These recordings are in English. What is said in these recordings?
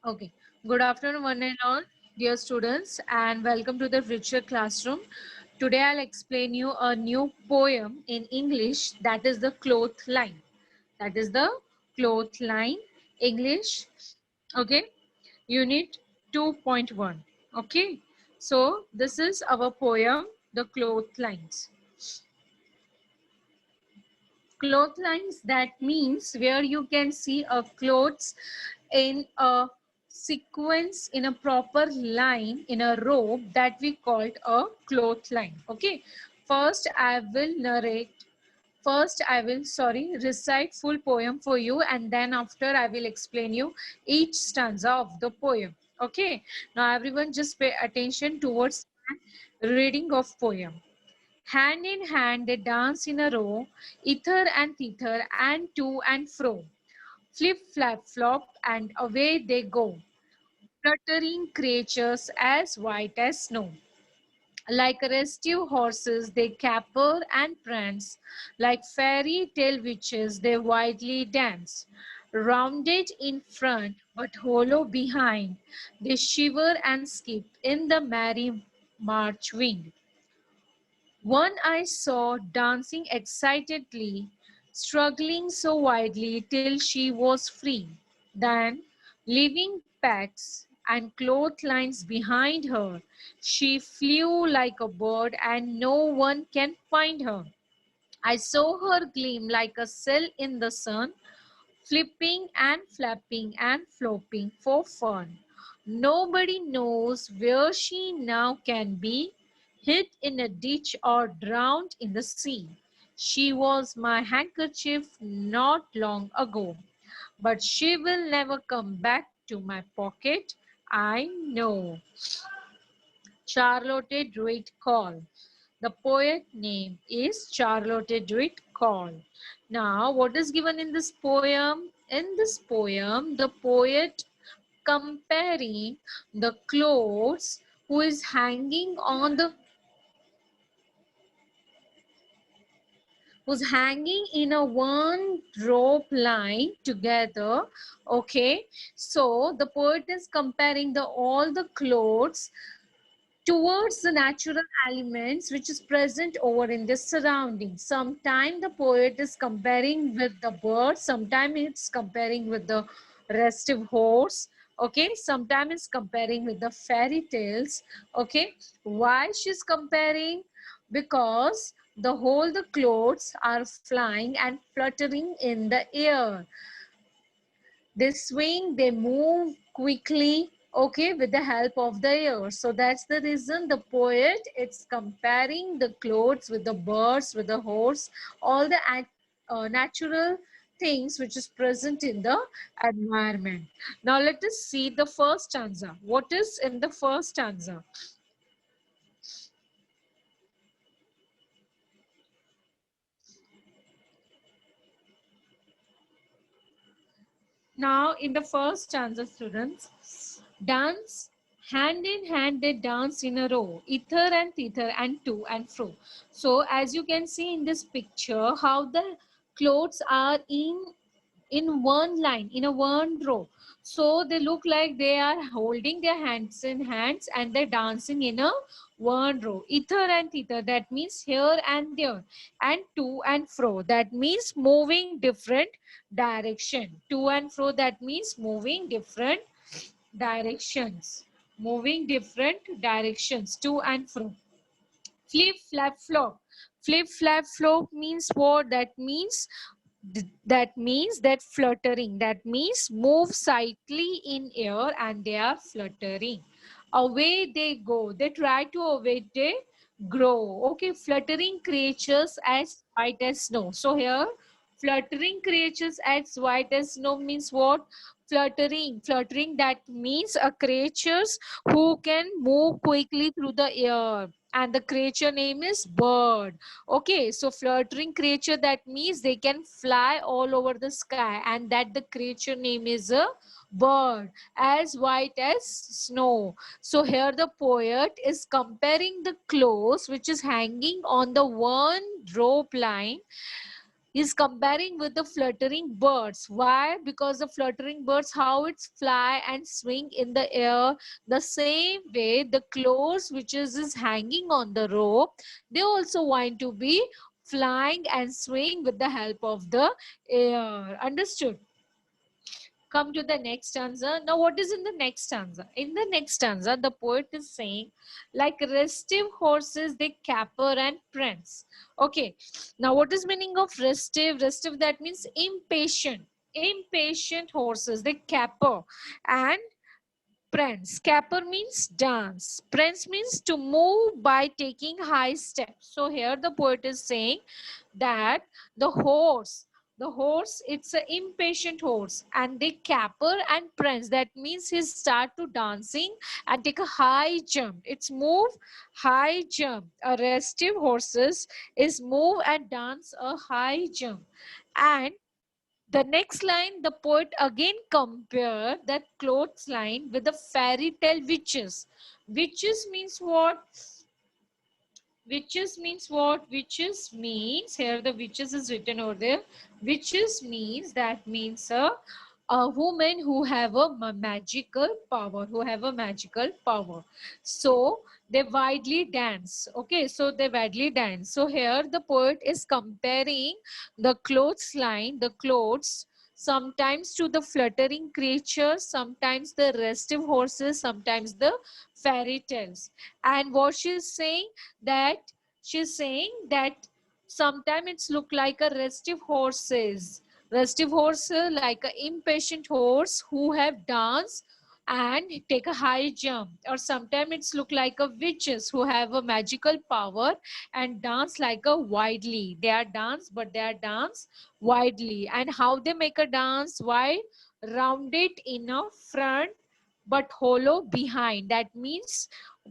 Okay. Good afternoon, one and all, dear students, and welcome to the Richer Classroom. Today, I'll explain you a new poem in English that is the cloth line. That is the cloth line English. Okay. Unit 2.1. Okay. So, this is our poem, The Cloth Lines. Cloth lines, that means where you can see a clothes in a sequence, in a proper line, in a row, that we called a cloth line. Okay, first I will narrate, first I will recite full poem for you, and then after I will explain you each stanza of the poem. Okay, now everyone just pay attention towards reading of poem. Hand in hand they dance in a row, hither and thither and to and fro. Flip, flap, flop, and away they go. Fluttering creatures as white as snow. Like restive horses they caper and prance. Like fairy tale witches they wildly dance. Rounded in front but hollow behind, they shiver and skip in the merry March wind. One I saw dancing excitedly, struggling so wildly till she was free. Then, leaving packs and clotheslines behind her, she flew like a bird and no one can find her. I saw her gleam like a cell in the sun, flipping and flapping and flopping for fun. Nobody knows where she now can be, hid in a ditch or drowned in the sea. She was my handkerchief not long ago, but she will never come back to my pocket, I know. Charlotte Druid Call. The poet name is Charlotte Druid Call. Now, what is given in this poem? In this poem, the poet comparing the clothes who is hanging on the who's hanging in a one rope line together. Okay, so the poet is comparing the all the clothes towards the natural elements which is present over in the surroundings. Sometimes the poet is comparing with the bird, sometimes it's comparing with the restive horse. Okay, sometimes it's comparing with the fairy tales. Okay, why she's comparing? Because the clothes are flying and fluttering in the air. They swing, they move quickly, okay, with the help of the air. So that's the reason the poet, it's comparing the clothes with the birds, with the horse, all the natural things which is present in the environment. Now let us see the first stanza. What is in the first stanza? Now, in the first stanza, students, dance hand in hand, they dance in a row, hither and thither and to and fro. So, as you can see in this picture, how the clothes are in one line, in a one row. So they look like they are holding their hands in hands and they're dancing in a one row. Hither and thither, that means here and there. And to and fro, that means moving different direction. To and fro, that means moving different directions. Moving different directions, to and fro. Flip, flap, flop. Flip, flap, flop means what? That means that fluttering. That means move slightly in air and they are fluttering. Away they go. They try to away they grow. Okay, fluttering creatures as white as snow. So here, fluttering creatures as white as snow means what? Fluttering, that means a creatures who can move quickly through the air, and the creature name is bird. Okay, so fluttering creature, that means they can fly all over the sky, and that the creature name is a bird, as white as snow. So here the poet is comparing the clothes which is hanging on the one rope line. He's comparing with the fluttering birds. Why? Because the fluttering birds, how it's fly and swing in the air. The same way, the clothes which is hanging on the rope, they also want to be flying and swing with the help of the air. Understood? Come to the next stanza. Now, what is in the next stanza? In the next stanza, the poet is saying, like restive horses, they caper and prance. Okay. Now, what is meaning of restive? Restive, that means impatient. Impatient horses, they caper and prance. Caper means dance. Prance means to move by taking high steps. So here the poet is saying that the horse, it's an impatient horse, and they caper and prance. That means he start to dancing and take a high jump. It's move, high jump. A restive horses is move and dance a high jump. And the next line, the poet again compare that clothes line with the fairy tale witches. Witches means what? Witches means what? Witches means, here the witches is written over there. Witches means, that means a woman who have a magical power, who have a magical power. So they widely dance. Okay, so they widely dance. So here the poet is comparing the clothes line, the clothes, sometimes to the fluttering creatures, sometimes the restive horses, sometimes the fairy tales. And what she's saying, that she's saying that sometimes it's look like a restive horses, restive horse, like an impatient horse who have danced and take a high jump. Or sometimes it's look like a witches who have a magical power and dance like a widely. They are dance, but they are dance widely. And how they make a dance? Why? Rounded in a front but hollow behind. That means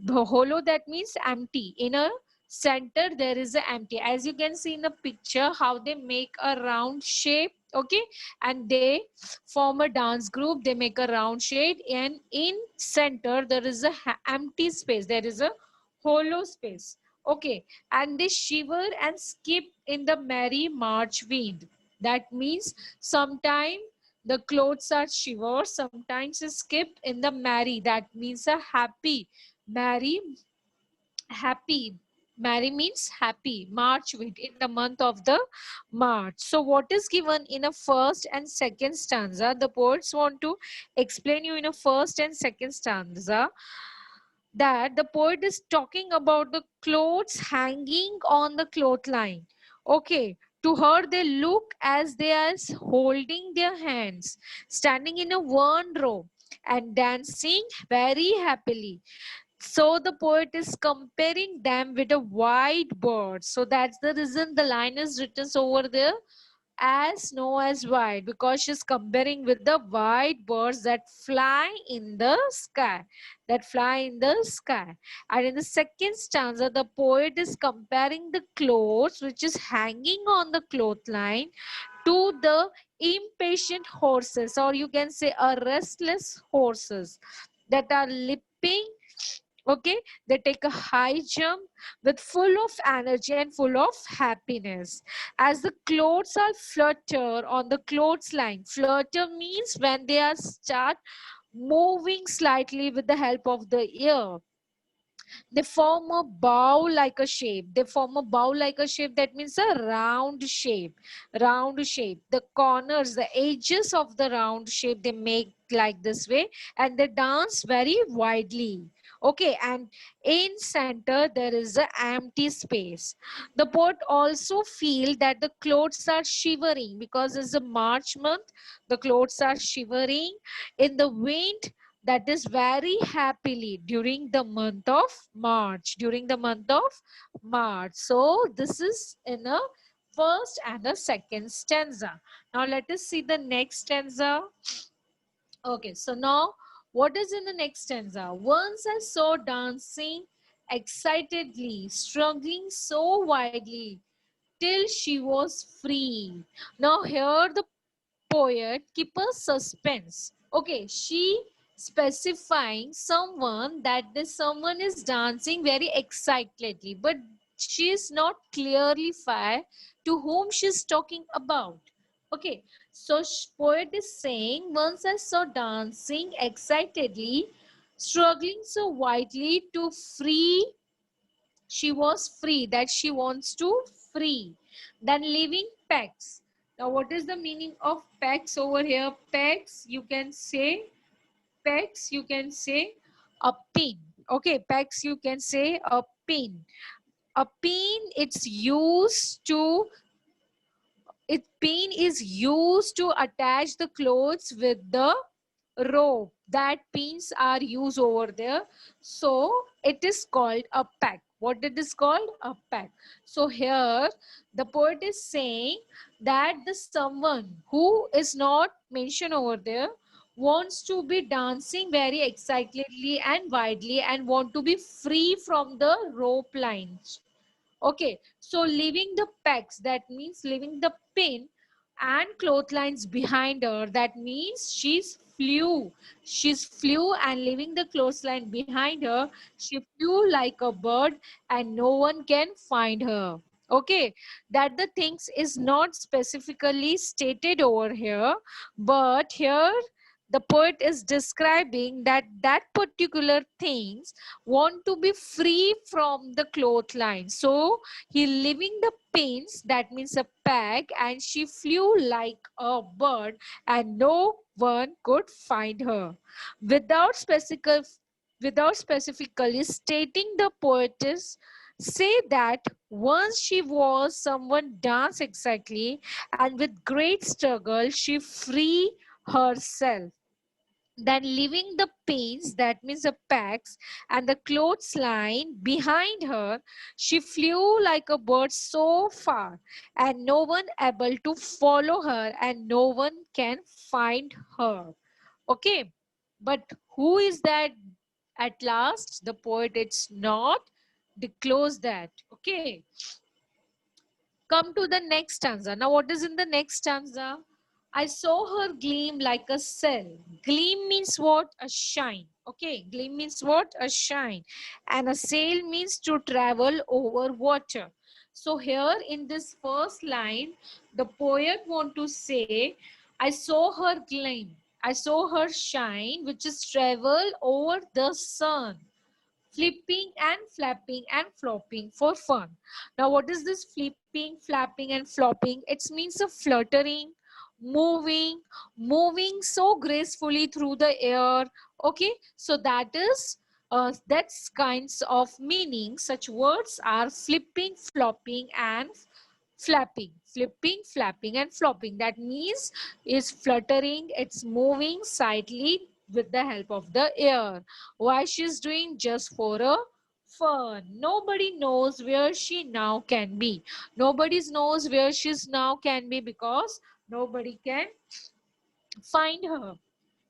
hollow, that means empty. In a center there is a empty. As you can see in the picture, how they make a round shape. Okay, and they form a dance group. They make a round shape, and in center there is a empty space. There is a hollow space. Okay, and they shiver and skip in the merry March wind. That means sometime the clothes are shiver, sometimes skip in the merry. That means a happy, merry, happy. Merry means happy. March wind, in the month of the March. So what is given in a first and second stanza? The poets want to explain you in a first and second stanza that the poet is talking about the clothes hanging on the clothesline. Okay, to her they look as they are holding their hands, standing in a one row and dancing very happily. So the poet is comparing them with a white bird. So that's the reason the line is written over there as snow as white, because she's comparing with the white birds that fly in the sky, and in the second stanza the poet is comparing the clothes which is hanging on the clothesline to the impatient horses, or you can say a restless horses that are leaping. Okay, they take a high jump with full of energy and full of happiness. As the clothes are flutter on the clothesline, flutter means when they are start moving slightly with the help of the air. They form a bow like a shape. They form a bow like a shape. That means a round shape. Round shape. The corners, the edges of the round shape, they make like this way, and they dance very widely. Okay, and in center there is an empty space. The poet also feel that the clothes are shivering because it's a March month. The clothes are shivering in the wind that is very happily during the month of March. During the month of March. So this is in a first and a second stanza. Now let us see the next stanza. Okay, so now what is in the next stanza? Once I saw dancing excitedly, struggling so widely till she was free. Now here the poet keep a suspense. Okay, she specifying someone that this someone is dancing very excitedly, but she is not clearly clear to whom she's talking about. Okay, so poet is saying, once I saw dancing excitedly, struggling so wildly to free, she was free, that she wants to free. Then leaving pegs. Now, what is the meaning of pegs over here? Pegs, you can say, pegs, you can say a pin. Okay, pegs, you can say a pin. A pin, it's used to, pin is used to attach the clothes with the rope. That pins are used over there, so it is called a pack. What it is called? A pack. So here the poet is saying that the someone who is not mentioned over there wants to be dancing very excitedly and widely and want to be free from the rope lines. Okay, so leaving the pegs, that means leaving the pin and clotheslines behind her, that means she's flew and leaving the clothesline behind her. She flew like a bird and no one can find her. Okay, that the things is not specifically stated over here, but here the poet is describing that that particular things want to be free from the clothesline. So he leaving the pins, that means a peg, and she flew like a bird and no one could find her. Without specifically stating, the poetess say that once she was someone dance exactly and with great struggle she free herself, then leaving the pains, that means the packs, and the clothesline behind her, she flew like a bird so far, and no one able to follow her, and no one can find her. Okay, but who is that at last? The poet, it's not disclose that. Okay, come to the next stanza. Now, what is in the next stanza? I saw her gleam like a cell. Gleam means what? A shine. Okay, gleam means what? A shine. And a sail means to travel over water. So here in this first line, the poet want to say, I saw her gleam. I saw her shine, which is travel over the sun, flipping and flapping and flopping for fun. Now, what is this flipping, flapping, and flopping? It means a fluttering, moving, moving so gracefully through the air. Okay, so that's kinds of meaning. Such words are flipping, flopping, and flapping. Flipping, flapping, and flopping. That means is fluttering, it's moving slightly with the help of the air. Why she's doing? Just for a fun. Nobody knows where she now can be. Nobody knows where she's now can be because nobody can find her.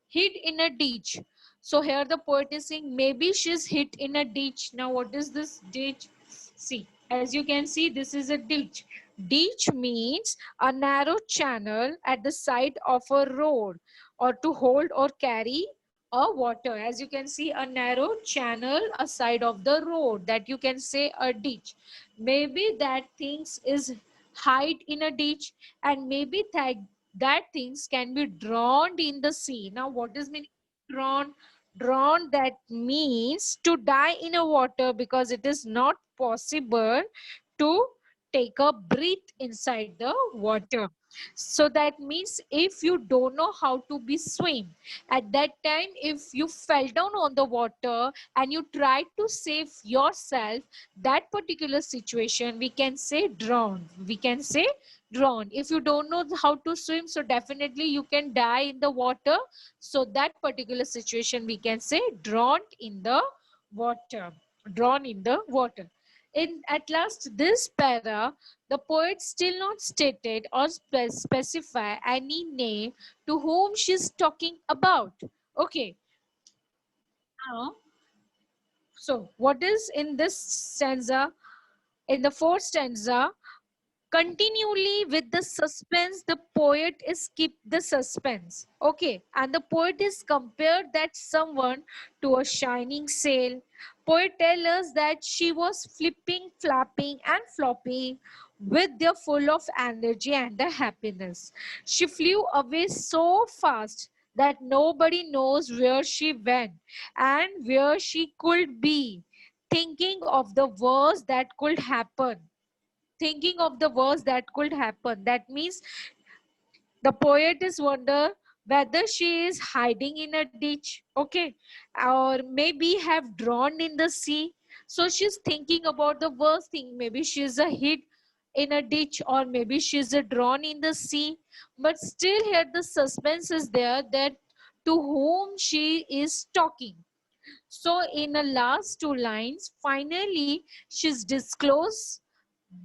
Hid in a ditch. So here the poet is saying maybe she's hit in a ditch. Now what is this ditch? See, as you can see, this is a ditch. Ditch means a narrow channel at the side of a road or to hold or carry a water. As you can see, a narrow channel aside of the road, that you can say a ditch. Maybe that things is hide in a ditch, and maybe that things can be drowned in the sea. Now, what is meaning drowned? Drowned, that means to die in a water because it is not possible to take a breath inside the water. So that means if you don't know how to be swim, at that time if you fell down on the water and you try to save yourself, that particular situation we can say drown. We can say drown. If you don't know how to swim, so definitely you can die in the water. So that particular situation we can say drowned in the water. Drawn in the water. In at last this para, the poet still not stated or specify any name to whom she's talking about. Okay. Now, so what is in this stanza? In the fourth stanza, continually with the suspense. The poet is keep the suspense, okay, and the poet is compared that someone to a shining sail. Poet tell us that she was flipping, flapping and flopping with their full of energy and the happiness. She flew away so fast that nobody knows where she went and where she could be, thinking of the worst that could happen. Thinking of the worst that could happen. That means the poet is wonder whether she is hiding in a ditch, okay, or maybe have drowned in the sea. So she's thinking about the worst thing. Maybe she's a hit in a ditch, or maybe she's a drawn in the sea. But still here the suspense is there that to whom she is talking. So in the last two lines, finally she's disclosed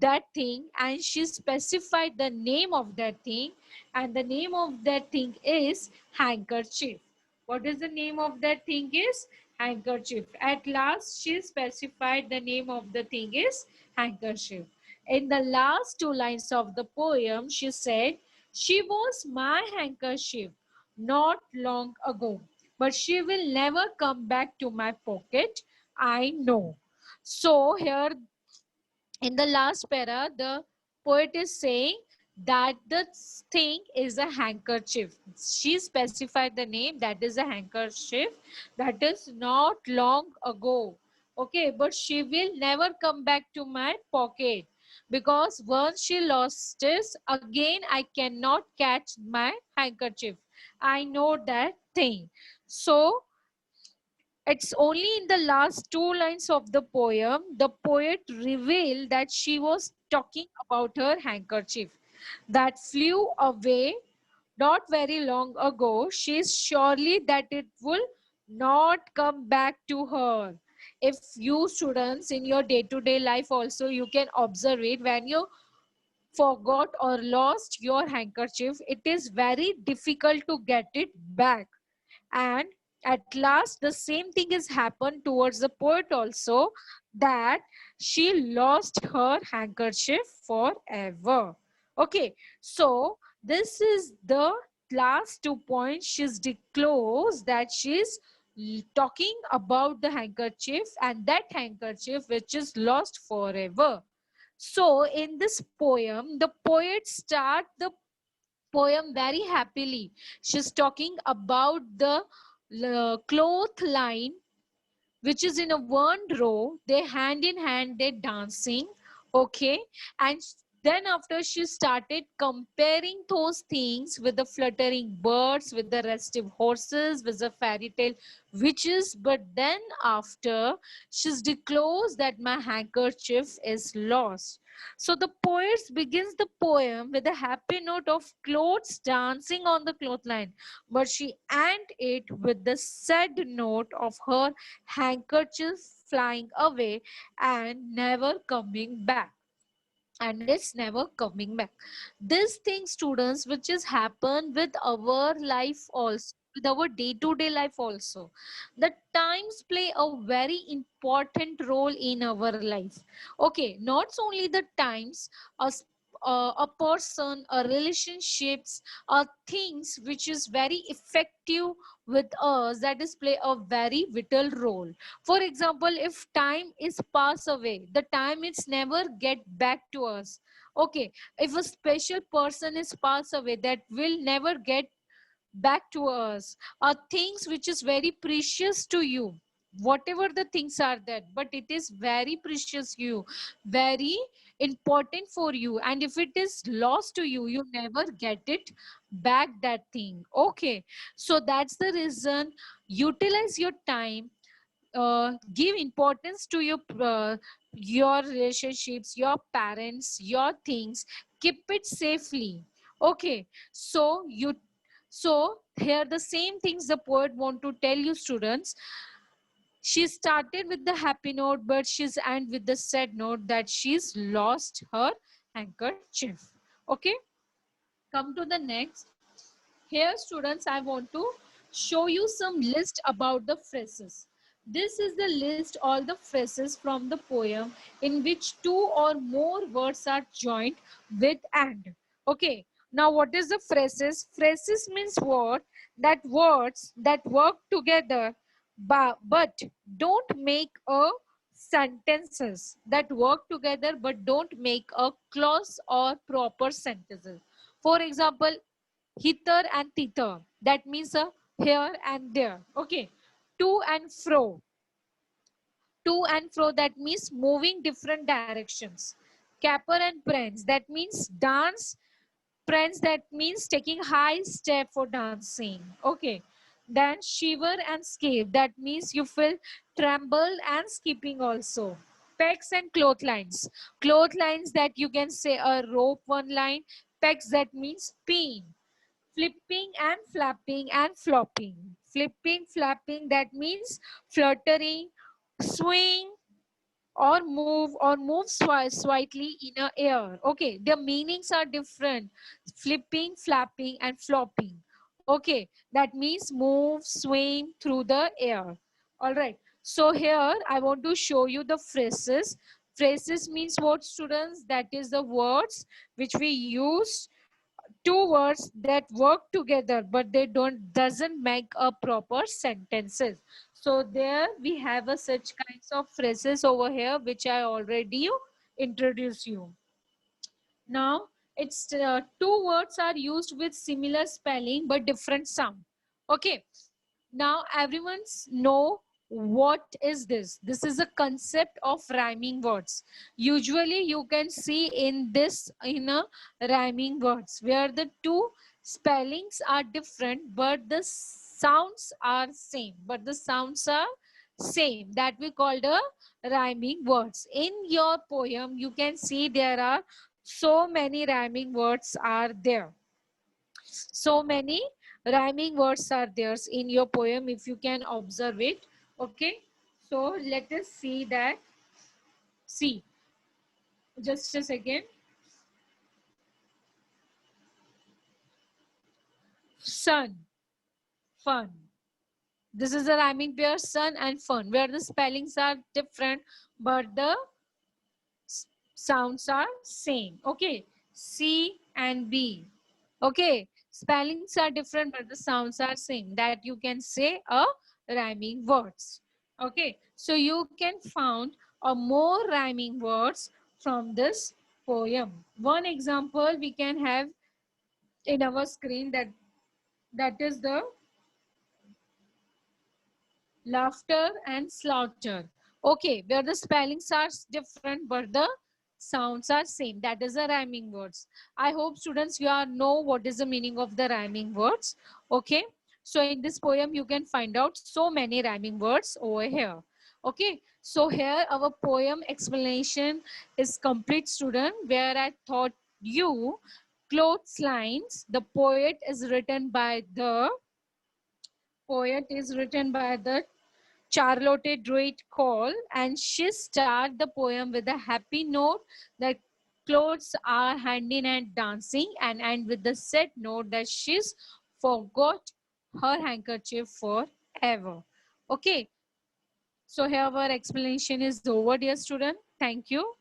that thing and she specified the name of that thing, and the name of that thing is handkerchief. What is the name of that thing is? Handkerchief. At last she specified the name of the thing is handkerchief. In the last two lines of the poem she said, she was my handkerchief not long ago, but she will never come back to my pocket, I know. So here in the last para, the poet is saying that the thing is a handkerchief. She specified the name, that is a handkerchief, that is not long ago. Okay, but she will never come back to my pocket, because once she lost this, again I cannot catch my handkerchief. I know that thing. So it's only in the last two lines of the poem the poet revealed that she was talking about her handkerchief that flew away not very long ago. She is surely that it will not come back to her. If you students in your day-to-day life also, you can observe it, when you forgot or lost your handkerchief, it is very difficult to get it back. And at last the same thing has happened towards the poet also, that she lost her handkerchief forever. Okay, so this is the last 2 points. She's disclosed that she's talking about the handkerchief, and that handkerchief which is lost forever. So in this poem the poet start the poem very happily. She's talking about the cloth line which is in a one row. They hand in hand, they dancing, okay, and then after she started comparing those things with the fluttering birds, with the restive horses, with the fairy tale witches. But then after she's disclosed that my handkerchief is lost. So the poet begins the poem with a happy note of clothes dancing on the clothesline, but she ends it with the sad note of her handkerchief flying away and never coming back. And it's never coming back. This thing, students, which has happened with our life also, with our day-to-day life also, the times play a very important role in our life. Okay, not only the times, a, a person, a relationships, are things which is very effective with us, that is play a very vital role. For example, if time is pass away, the time is never get back to us. Okay, if a special person is pass away, that will never get back to us. Are things which is very precious to you, whatever the things are that, but it is very precious you, very important for you, and if it is lost to you, you never get it back, that thing. Okay, so that's the reason, utilize your time, give importance to your relationships, your parents, your things, keep it safely. Okay, so here the same things the poet want to tell you, students. She started with the happy note, but she's end with the sad note that she's lost her handkerchief. Okay, come to the next. Here, students, I want to show you some list about the phrases. This is the list all the phrases from the poem in which two or more words are joined with and. Okay. Now what is the phrases? Phrases means what? That words that work together but don't make a sentences, that work together but don't make a clause or proper sentences. For example, hither and thither, that means a here and there. Okay. To and fro, to and fro, that means moving different directions. Caper and prance, that means dance. Prance, that means taking high step for dancing. Okay. Then shiver and skip, that means you feel tremble and skipping also. Pegs and clotheslines, clotheslines, that you can say a rope one line. Pegs, that means pin. Flipping and flapping and flopping. Flipping, flapping, that means fluttering, swing, or move slightly in a air. Okay, the meanings are different. Flipping, flapping, and flopping. Okay, that means move, swing through the air. All right. So here I want to show you the phrases. Phrases means what, students? That is the words which we use, two words that work together but they doesn't make a proper sentences. So there we have a such kinds of phrases over here which I already introduced you. Now it's two words are used with similar spelling but different sound. Okay. Now everyone's know what is this. This is a concept of rhyming words. Usually you can see in this in a rhyming words where the two spellings are different but the sounds are same. But the sounds are same. That we call the rhyming words. In your poem you can see there are so many rhyming words are there. So many rhyming words are there in your poem if you can observe it. Okay. So let us see that. See, just a second. Sun, fun. This is a rhyming pair, sun and fun, where the spellings are different but the sounds are same. Okay. C and B. Okay. Spellings are different but the sounds are same. That you can say a rhyming words. Okay. So you can found a more rhyming words from this poem. One example we can have in our screen, that is the laughter and slaughter. Okay, where the spellings are different but the sounds are same. That is the rhyming words. I hope students you are know what is the meaning of the rhyming words. Okay, so in this poem you can find out so many rhyming words over here. Okay, so here our poem explanation is complete, student, where I taught you clotheslines. The poet is written by the Charlotte Druid Cole, and she started the poem with a happy note that clothes are hand in hand dancing, and end with the sad note that she's forgot her handkerchief forever. Okay, so here our explanation is over, dear student. Thank you.